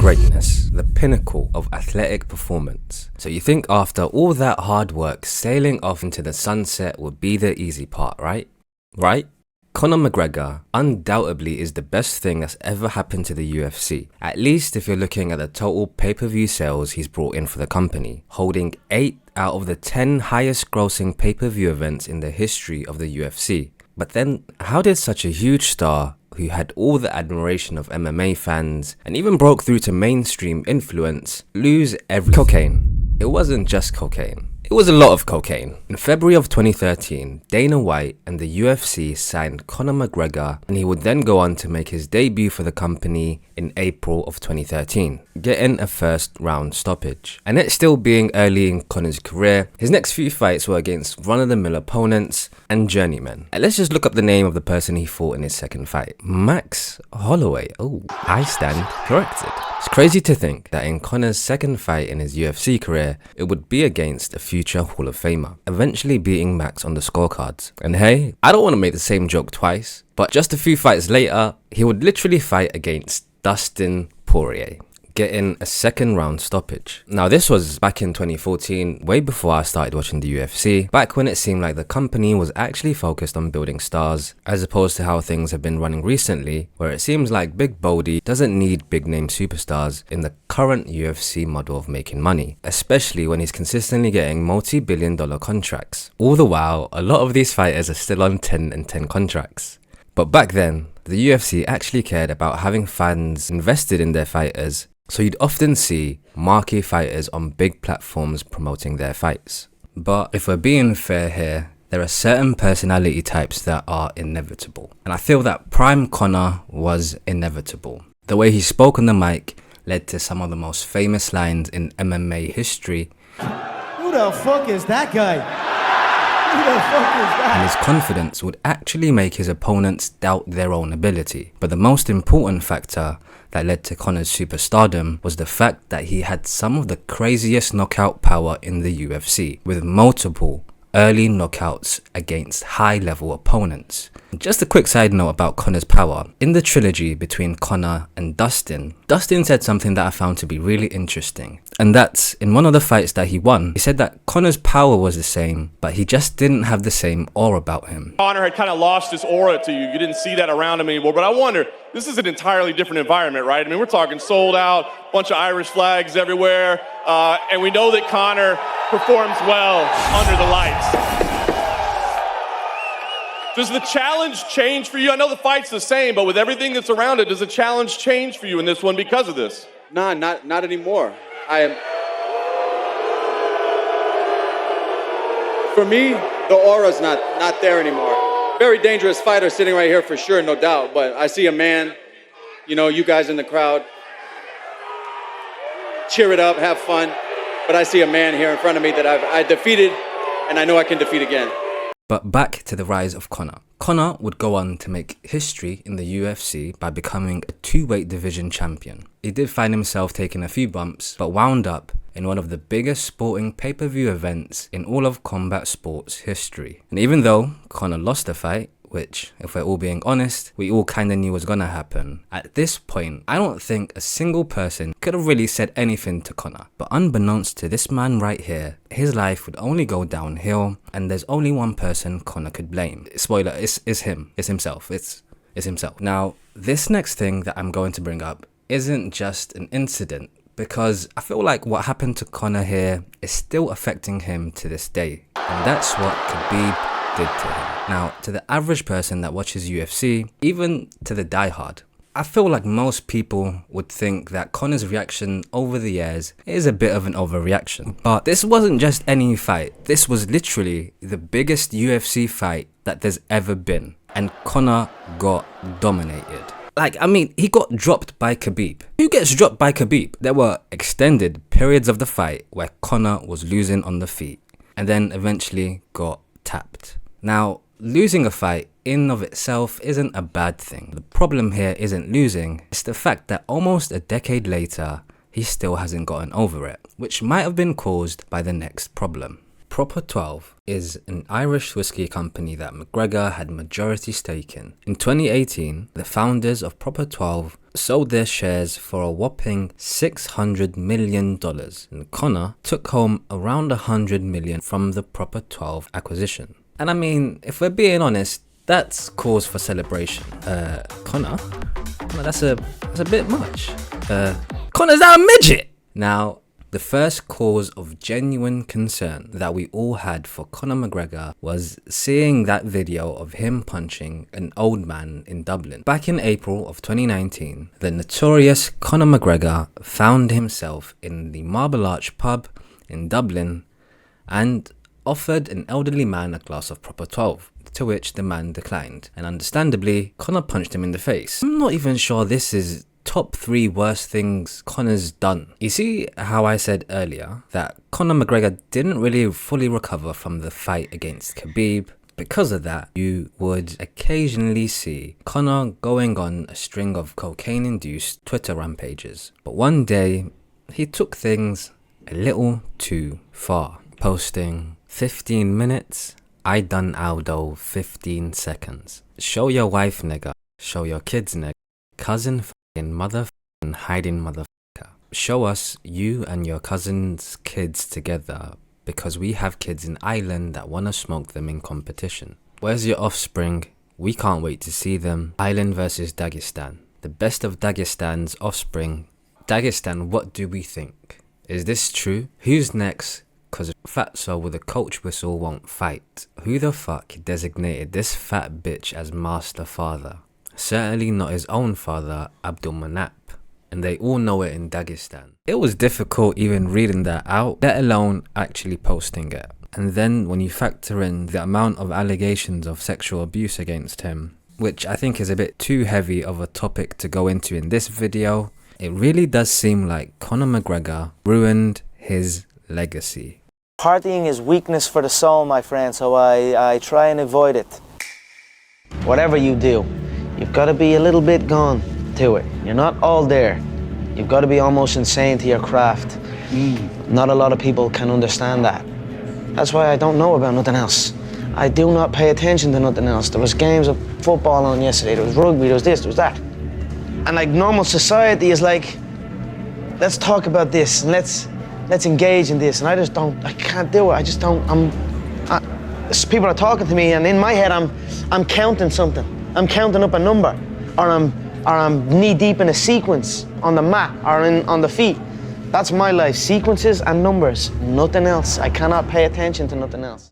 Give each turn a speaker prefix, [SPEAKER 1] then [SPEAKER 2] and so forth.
[SPEAKER 1] greatness, the pinnacle of athletic performance. So you think after all that hard work, sailing off into the sunset would be the easy part, right? Right? Conor McGregor undoubtedly is the best thing that's ever happened to the UFC, at least if you're looking at the total pay-per-view sales he's brought in for the company, holding 8 out of the 10 highest grossing pay-per-view events in the history of the UFC. But then, how did such a huge star, who had all the admiration of MMA fans and even broke through to mainstream influence, lose everything? Cocaine. It wasn't just cocaine. It was a lot of cocaine. In February of 2013, Dana White and the UFC signed Conor McGregor, and he would then go on to make his debut for the company in April of 2013, getting a first round stoppage. And it still being early in Conor's career, his next few fights were against run-of-the-mill opponents and journeymen. And let's just look up the name of the person he fought in his second fight. Max Holloway. Oh, I stand corrected. It's crazy to think that in Conor's second fight in his UFC career, it would be against a future Hall of Famer, eventually beating Max on the scorecards. And hey, I don't want to make the same joke twice, but just a few fights later, he would literally fight against Dustin Poirier, getting a second round stoppage. Now this was back in 2014, way before I started watching the UFC, back when it seemed like the company was actually focused on building stars, as opposed to how things have been running recently, where it seems like Big Bodie doesn't need big name superstars in the current UFC model of making money, especially when he's consistently getting multi-billion-dollar contracts. All the while, a lot of these fighters are still on 10 and 10 contracts. But back then, the UFC actually cared about having fans invested in their fighters, so you'd often see marquee fighters on big platforms promoting their fights. But if we're being fair here, there are certain personality types that are inevitable. And I feel that Prime Conor was inevitable. The way he spoke on the mic led to some of the most famous lines in MMA history.
[SPEAKER 2] Who the fuck is that guy? Who the fuck is that?
[SPEAKER 1] And his confidence would actually make his opponents doubt their own ability. But the most important factor that led to Conor's superstardom was the fact that he had some of the craziest knockout power in the UFC, with multiple early knockouts against high-level opponents. Just a quick side note about Conor's power. In the trilogy between Conor and Dustin said something that I found to be really interesting. And that's, in one of the fights that he won, he said that Conor's power was the same, but he just didn't have the same aura about him.
[SPEAKER 3] Conor had kind of lost his aura to you. You didn't see that around him anymore. But I wonder, this is an entirely different environment, right? I mean, we're talking sold out, bunch of Irish flags everywhere. And we know that Conor performs well under the lights. Does the challenge change for you? I know the fight's the same, but with everything that's around it, does the challenge change for you in this one because of this?
[SPEAKER 4] Nah, not anymore. For me, the aura's not there anymore. Very dangerous fighter sitting right here for sure, no doubt. But I see a man, you guys in the crowd, cheer it up, have fun. But I see a man here in front of me that I defeated, and I know I can defeat again.
[SPEAKER 1] But back to the rise of Conor. Conor would go on to make history in the UFC by becoming a 2-weight division champion. He did find himself taking a few bumps, but wound up in one of the biggest sporting pay-per-view events in all of combat sports history. And even though Conor lost the fight, which, if we're all being honest, we all kinda knew was gonna happen, at this point, I don't think a single person could have really said anything to Conor. But unbeknownst to this man right here, his life would only go downhill, and there's only one person Conor could blame. Spoiler, it's him. It's himself. It's himself. Now, this next thing that I'm going to bring up isn't just an incident, because I feel like what happened to Conor here is still affecting him to this day. And that's what Khabib did to him. Now, to the average person that watches UFC, even to the diehard, I feel like most people would think that Conor's reaction over the years is a bit of an overreaction. But this wasn't just any fight. This was literally the biggest UFC fight that there's ever been. And Conor got dominated. He got dropped by Khabib. Who gets dropped by Khabib? There were extended periods of the fight where Conor was losing on the feet and then eventually got tapped. Now, losing a fight in of itself isn't a bad thing. The problem here isn't losing, it's the fact that almost a decade later, he still hasn't gotten over it, which might have been caused by the next problem. Proper 12 is an Irish whiskey company that McGregor had majority stake in. In 2018, the founders of Proper 12 sold their shares for a whopping $600 million, and Conor took home around $100 million from the Proper 12 acquisition. And I mean, if we're being honest, that's cause for celebration. Conor, that's a bit much. Conor's that a midget? Now, the first cause of genuine concern that we all had for Conor McGregor was seeing that video of him punching an old man in Dublin. Back in April of 2019, the notorious Conor McGregor found himself in the Marble Arch pub in Dublin and offered an elderly man a glass of Proper 12, to which the man declined. And understandably, Conor punched him in the face. I'm not even sure this is top 3 worst things Conor's done. You see how I said earlier that Conor McGregor didn't really fully recover from the fight against Khabib? Because of that, you would occasionally see Conor going on a string of cocaine-induced Twitter rampages. But one day, he took things a little too far, posting 15 minutes, I done Aldo 15 seconds. Show your wife, nigga. Show your kids, nigga. Cousin motherfucking hiding motherfucker. Show us you and your cousin's kids together because we have kids in Ireland that wanna smoke them in competition. Where's your offspring? We can't wait to see them. Ireland versus Dagestan. The best of Dagestan's offspring. Dagestan, what do we think? Is this true? Who's next? Cause Fatso with a coach whistle won't fight. Who the fuck designated this fat bitch as master father? Certainly not his own father, Abdul Manap, and they all know it in Dagestan. It was difficult even reading that out, let alone actually posting it. And then when you factor in the amount of allegations of sexual abuse against him, which I think is a bit too heavy of a topic to go into in this video, it really does seem like Conor McGregor ruined his legacy.
[SPEAKER 5] Partying is weakness for the soul, my friend, so I try and avoid it. Whatever you do, you've got to be a little bit gone to it. You're not all there. You've got to be almost insane to your craft. Not a lot of people can understand that. That's why I don't know about nothing else. I do not pay attention to nothing else. There was games of football on yesterday, there was rugby, there was this, there was that. And like normal society is like, let's talk about this and let's engage in this. And I can't do it. I just don't, people are talking to me and in my head I'm counting something. I'm counting up a number, or I'm knee deep in a sequence on the mat or on the feet. That's my life, sequences and numbers, nothing else. I cannot pay attention to nothing else.